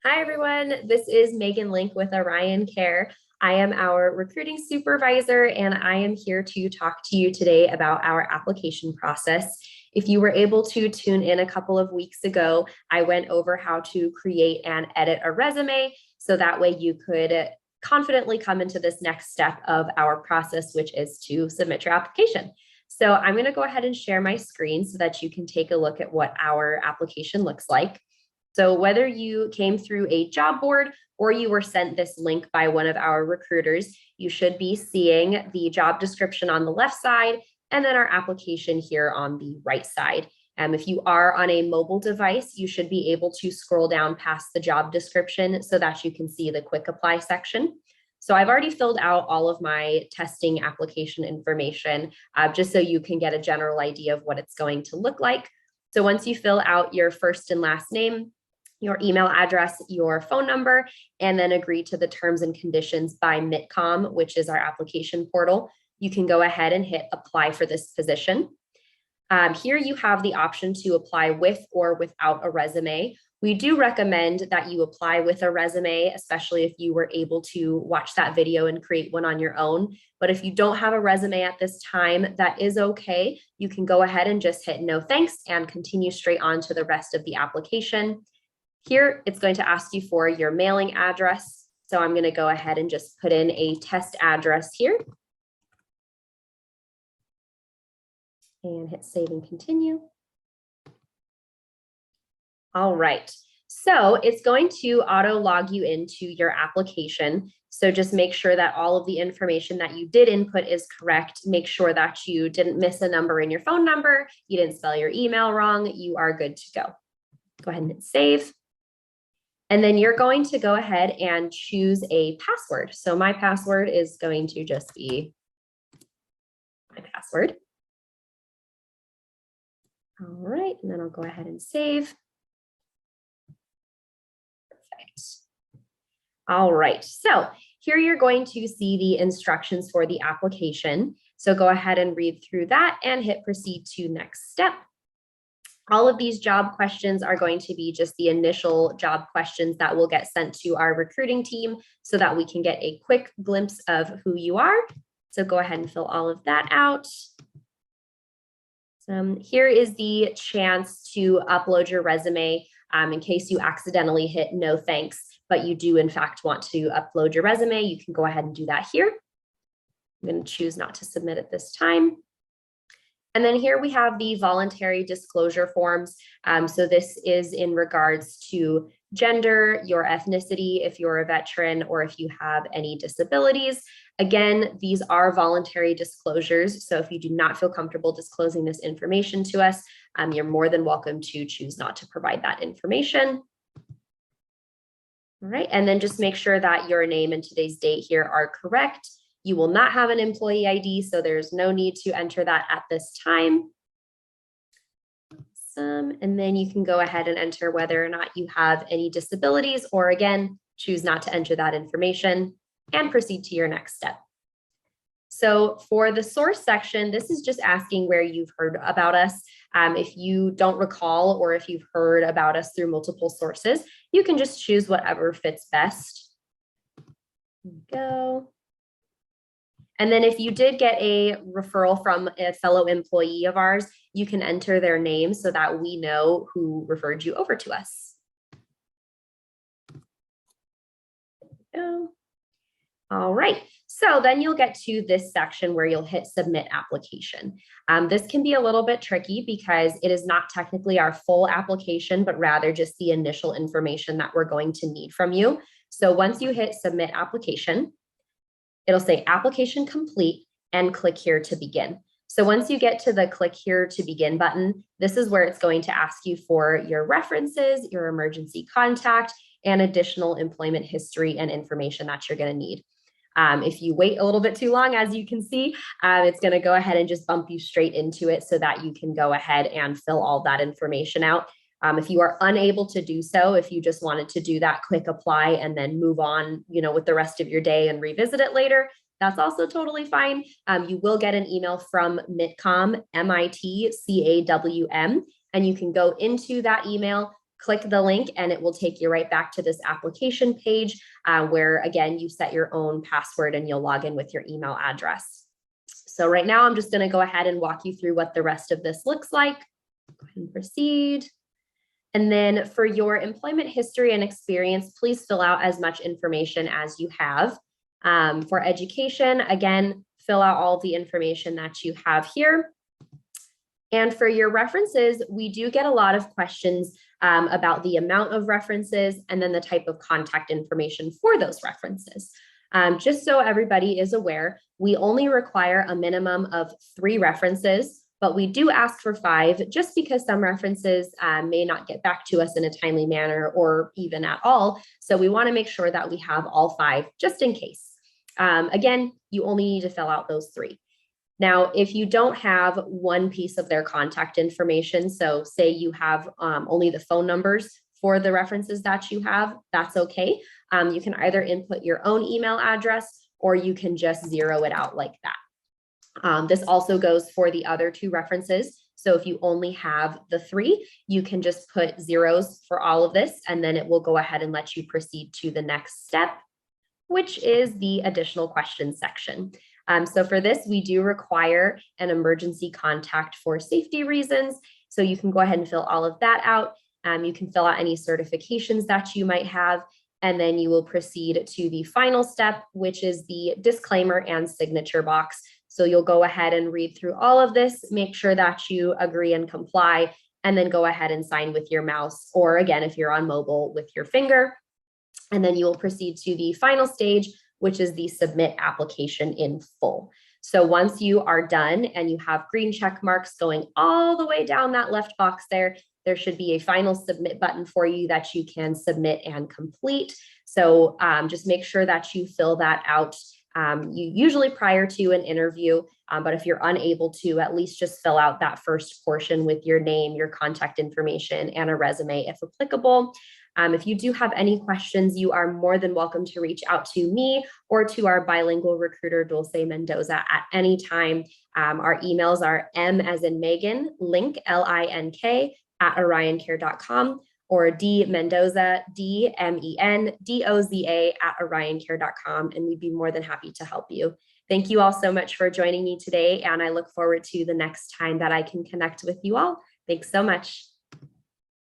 Hi, everyone. This is Megan Link with Arion Care. I am our recruiting supervisor, and I am here to talk to you today about our application process. If you were able to tune in a couple of weeks ago, I went over how to create and edit a resume, so that way you could confidently come into this next step of our process, which is to submit your application. So I'm going to go ahead and share my screen so that you can take a look at what our application looks like. So whether you came through a job board or you were sent this link by one of our recruiters, you should be seeing the job description on the left side and then our application here on the right side. If you are on a mobile device, you should be able to scroll down past the job description so that you can see the quick apply section. So I've already filled out all of my testing application information, just so you can get a general idea of what it's going to look like. So once you fill out your first and last name, your email address, your phone number, and then agree to the terms and conditions by MITCOM, which is our application portal, you can go ahead and hit apply for this position. Here you have the option to apply with or without a resume. We do recommend that you apply with a resume, especially if you were able to watch that video and create one on your own. But if you don't have a resume at this time, that is okay. You can go ahead and just hit no thanks and continue straight on to the rest of the application. Here, it's going to ask you for your mailing address. So I'm going to go ahead and just put in a test address here. And hit save and continue. All right, so it's going to auto log you into your application. So just make sure that all of the information that you did input is correct. Make sure that you didn't miss a number in your phone number, you didn't spell your email wrong, you are good to go. Go ahead and hit save. And then you're going to go ahead and choose a password. So my password is going to just be my password. All right, and then I'll go ahead and save. Perfect. All right, so here you're going to see the instructions for the application. So go ahead and read through that and hit proceed to next step. All of these job questions are going to be just the initial job questions that will get sent to our recruiting team so that we can get a quick glimpse of who you are. So go ahead and fill all of that out. Here is the chance to upload your resume in case you accidentally hit no thanks, but you do in fact want to upload your resume. You can go ahead and do that here. I'm going to choose not to submit at this time. And then here we have the voluntary disclosure forms. So this is in regards to gender, your ethnicity, if you're a veteran, or if you have any disabilities. Again, these are voluntary disclosures. So if you do not feel comfortable disclosing this information to us, you're more than welcome to choose not to provide that information. All right, and then just make sure that your name and today's date here are correct. You will not have an employee ID, so there's no need to enter that at this time. Awesome. And then you can go ahead and enter whether or not you have any disabilities, or again, choose not to enter that information and proceed to your next step. So for the source section, this is just asking where you've heard about us. If you don't recall, or if you've heard about us through multiple sources, you can just choose whatever fits best. There we go. And then if you did get a referral from a fellow employee of ours, you can enter their name so that we know who referred you over to us. There we go. All right, so then you'll get to this section where you'll hit submit application. This can be a little bit tricky because it is not technically our full application, but rather just the initial information that we're going to need from you. So once you hit submit application, it'll say application complete and click here to begin. So once you get to the click here to begin button, this is where it's going to ask you for your references, your emergency contact, and additional employment history and information that you're going to need. If you wait a little bit too long, as you can see, it's going to go ahead and just bump you straight into it so that you can go ahead and fill all that information out. If you are unable to do so, if you just wanted to do that quick apply and then move on, with the rest of your day and revisit it later, that's also totally fine. You will get an email from MITCOM, MITCAWM, and you can go into that email, click the link and it will take you right back to this application page where, again, you set your own password and you'll log in with your email address. So right now, I'm just going to go ahead and walk you through what the rest of this looks like. Go ahead and proceed. And then for your employment history and experience, please fill out as much information as you have. For education, again, fill out all the information that you have here. And for your references, we do get a lot of questions about the amount of references and then the type of contact information for those references. Just so everybody is aware, we only require a minimum of 3 references, but we do ask for 5 just because some references may not get back to us in a timely manner or even at all. So we want to make sure that we have all 5 just in case. Again, you only need to fill out those 3. Now, if you don't have one piece of their contact information, so say you have only the phone numbers for the references that you have, that's okay. You can either input your own email address or you can just zero it out like that. This also goes for the other 2 references. So if you only have the 3, you can just put zeros for all of this, and then it will go ahead and let you proceed to the next step, which is the additional questions section. So for this, we do require an emergency contact for safety reasons. So you can go ahead and fill all of that out. You can fill out any certifications that you might have, and then you will proceed to the final step, which is the disclaimer and signature box. So you'll go ahead and read through all of this, make sure that you agree and comply, and then go ahead and sign with your mouse, or again, if you're on mobile, with your finger. And then you will proceed to the final stage, which is the submit application in full. So once you are done and you have green check marks going all the way down that left box there, there should be a final submit button for you that you can submit and complete. So just make sure that you fill that out usually prior to an interview, but if you're unable to, at least just fill out that first portion with your name, your contact information, and a resume if applicable. If you do have any questions, you are more than welcome to reach out to me or to our bilingual recruiter, Dulce Mendoza, at any time. Our emails are M as in Megan, link, LINK, at arioncare.com, or D Mendoza, DMENDOZA, at arioncare.com, and we'd be more than happy to help you. Thank you all so much for joining me today, and I look forward to the next time that I can connect with you all. Thanks so much.